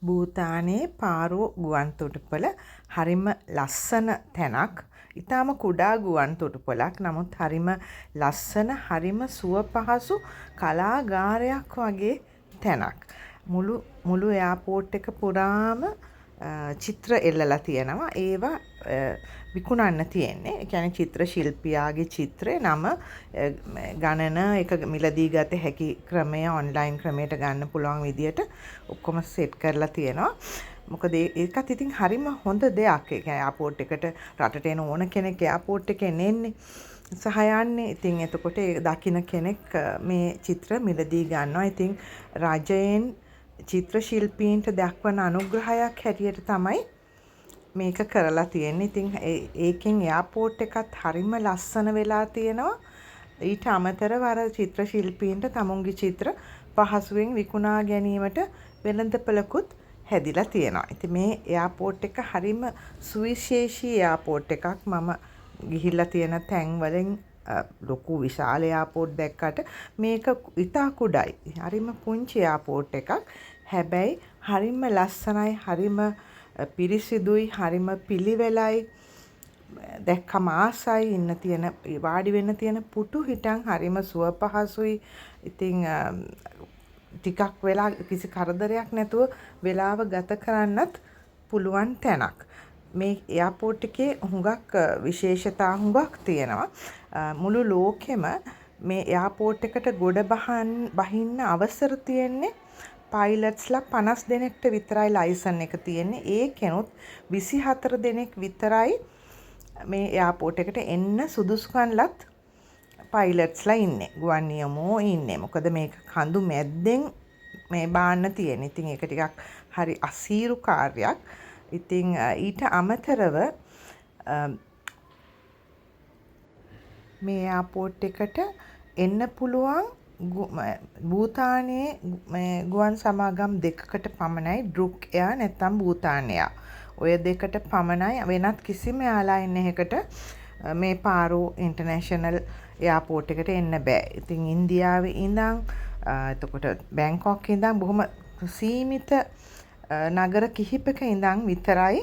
භූතානයේ පාරෝ ගුවන් තොටුපළ හරිම ලස්සන තැනක්. ඊටාම කුඩා ගුවන් තොටුපළක්. නමුත් හරිම ලස්සන, හරිම සුව පහසු කලාගාරයක් වගේ තැනක්. මුළු එයාපෝට් එක පුරාම චිත්‍ර එල්ලලා තියෙනවා. ඒවා විකුණන්න තියෙන්නේ. ඒ කියන්නේ චිත්‍ර ශිල්පියාගේ චිත්‍රේ නම ගණන එක මිලදී ගත හැකි ක්‍රමය ඔන්ලයින් ක්‍රමයට ගන්න පුළුවන් විදියට ඔක්කොම සෙට් කරලා තියෙනවා. මොකද ඒකත් ඉතින් හරිම හොඳ දෙයක්. ඒ කියන්නේ එයාපෝට් එකට රටට එන ඕන කෙනෙක් එයාපෝට් එකෙන් එන්නේ සහ යන්නේ. ඉතින් එතකොට ඒ දකින්න කෙනෙක් මේ චිත්‍ර මිලදී ගන්නවා. ඉතින් රජයෙන් චිත්‍ර ශිල්පීන්ට දක්වන අනුග්‍රහයක් හැටියට තමයි මේක කරලා තියෙන්නේ. ඉතින් ඒකෙන් එයාපෝට් එකත් හරිම ලස්සන වෙලා තියෙනවා. ඊට අමතරව අර චිත්‍ර ශිල්පීන්ට තමුන්ගේ චිත්‍ර පහසුවෙන් විකුණා ගැනීමට වෙළඳපළකුත් හැදිලා තියෙනවා. ඉතින් මේ එයාපෝට් එක හරිම සුවිශේෂී එයාපෝට් එකක්. මම ගිහිල්ලා තියෙන තැන් වලින් ලොකු විශාල එයාපෝට් දැක්කට මේක ඉතා කුඩායි. හරිම පුංචි එයාපෝට් එකක්. හැබැයි හරිම ලස්සනයි, හරිම පිරිසිදුයි, හරිම පිළිවෙලයි. දැක්කම ආසයි. ඉන්න තියෙන වාඩි වෙන්න තියෙන පුටු හිටන් හරිම සුව පහසුයි. ඉතින් ටිකක් වෙලා කිසි කරදරයක් නැතුව වෙලාව ගත කරන්නත් පුළුවන් තැනක්. මේ එයාපෝට් එකේ හුඟක් විශේෂතා හුඟක් තියෙනවා. මුළු ලෝකෙම මේ එයාපෝට් එකට ගොඩ බහින්න අවසර තියෙන්නේ පයිලට්ස්ලා 50 දෙනෙක්ට විතරයි ලයිසන් එක තියෙන්නේ. ඒකෙනුත් 24 දෙනෙක් විතරයි මේ එයාපෝට් එකට එන්න සුදුසුකම්ලත් පයිලට්ස්ලා ඉන්නේ. ගුවන් නියමෝ ඉන්නේ. මොකද මේක කඳු මැද්දෙන් මේ බාන්න තියෙන. ඉතින් ඒක ටිකක් හරි අසීරු කාර්යයක්. ඉතින් ඊට අමතරව මේ එයාපෝට් එකට එන්න පුළුවන් භූතානයේ ගුවන් සමාගම් දෙකකට පමණයි. ඩ්‍රුක් එයා නැත්නම් භූතාන එයා. ඔය දෙකට පමණයි. වෙනත් කිසිම එයාලයින් එකකට මේ පාරෝ ඉන්ටර්නැෂනල් එයාපෝට් එකට එන්න බෑ. ඉතින් ඉන්දියාවේ ඉඳන් එතකොට බැංකොක් ඉඳන් බොහොම සීමිත නගර කිහිපක ඉඳන් විතරයි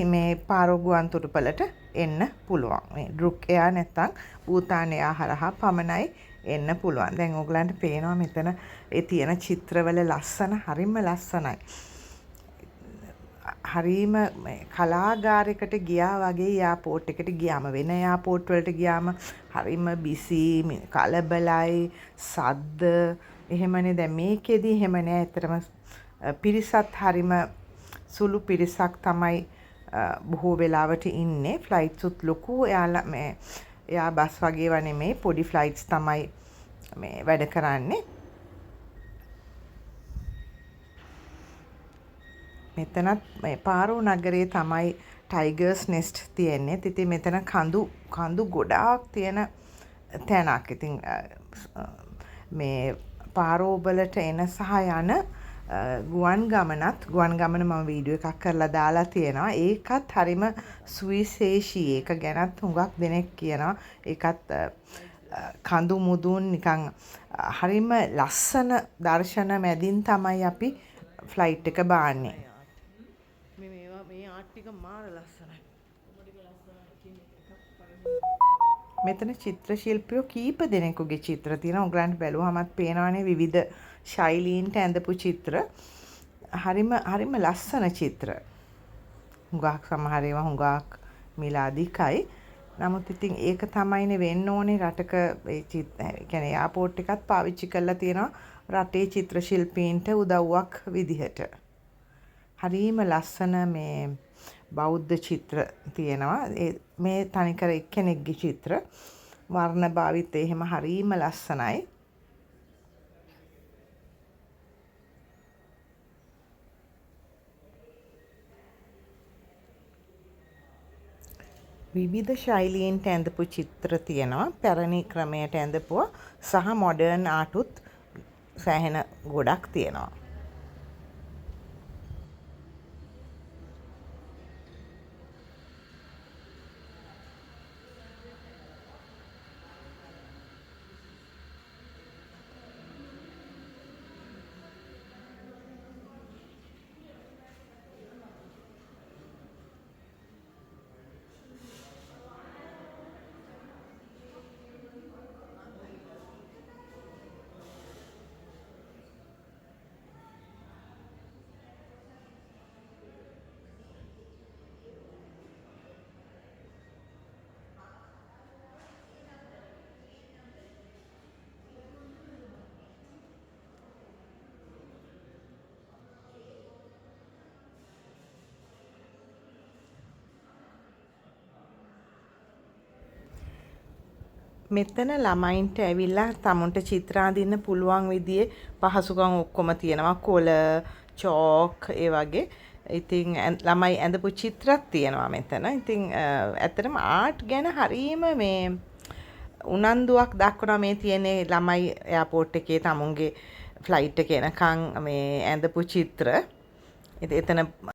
මේ පාරෝ ගුවන් තොටුපළට එන්න පුළුවන්. මේ ඩ්‍රුක් එයා නැත්නම් භූතාන එයා හරහා පමණයි එන්න පුළුවන්. දැන් ඔයගලන්ට පේනවා මෙතන ඒ තියෙන චිත්‍රවල ලස්සන, හරිම ලස්සනයි. හරිම කලාගාරයකට ගියා වගේ එයාපෝට් එකට ගියාම වෙන එයාපෝට් වලට ගියාම හරිම බිසි, කලබලයි, සද්ද එහෙමනේ. දැන් මේකෙදි එහෙම නෑ. ඇත්තටම පිරිසත් හරිම සුළු පිරිසක් තමයි බොහෝ වෙලාවට ඉන්නේ. ෆ්ලයිට්ස් උත් ලොකු එයා බස් වගේව නෙමෙයි, පොඩි ෆ්ලයිට්ස් තමයි මේ වැඩ කරන්නේ. මෙතනත් මේ පාරෝ නගරේ තමයි ටයිගර්ස් නෙස්ට් තියෙන්නේ. ඉතින් මෙතන කඳු ගොඩාක් තියෙන තැනක්. ඉතින් මේ පාරෝ වලට එන සහ යන ගුවන් ගමන මම වීඩියෝ එකක් කරලා දාලා තියෙනවා. ඒකත් හරිම සුවිශේෂී. ඒක ගැනත් හුඟක් දෙනෙක් කියනවා. ඒකත් කඳු මුදුන් නිකන් හරිම ලස්සන දර්ශන මැදින් තමයි අපි ෆ්ලයිට් එක බාන්නේ. මේ ආට් ටික මාර ලස්සනයි. මෙතන චිත්‍ර ශිල්පියෝ කීප දෙනෙකුගේ චිත්‍ර තියෙනවා. උගලන්ට බැලුවමත් පේනවනේ විවිධ ශෛලීන්ට ඇඳපු චිත්‍ර. හරිම ලස්සන චිත්‍ර. හුඟක් සමහර ඒවා හුඟක් මිල අධිකයි. නමුත් ඉතින් ඒක තමයිනේ වෙන්න ඕනේ. රටක ඒ කියන්නේ එයාපෝට් එකත් පාවිච්චි කරලා තියෙනවා රටේ චිත්‍ර ශිල්පීන්ට උදව්වක් විදිහට. හරිම ලස්සන මේ බෞද්ධ චිත්‍ර තියෙනවා. මේ තනිකර එක්කෙනෙක්ගේ චිත්‍ර. වර්ණ භාවිත එහෙම හරිම ලස්සනයි. විවිධ ශෛලීන්ට ඇඳපු චිත්‍ර තියෙනවා. පැරණි ක්‍රමයට ඇඳපුවා සහ මොඩර්න් ආර්ටුත් සෑහෙන ගොඩක් තියෙනවා. මෙතන ළමයින්ට ඇවිල්ලා තමුන්ට චිත්‍ර අඳින්න පුළුවන් විදිහේ පහසුකම් ඔක්කොම තියෙනවා. කොළ, චෝක් ඒ වගේ. ඉතින් ළමයි ඇඳපු චිත්‍රත් තියෙනවා මෙතන. ඉතින් ඇත්තටම ආර්ට් ගැන හරීම මේ උනන්දුවක් දක්වනවා මේ තියෙන්නේ ළමයි එයාපෝට් එකේ තමුන්ගේ ෆ්ලයිට් එක එනකන් මේ ඇඳපු චිත්‍ර. ඉතින් එතන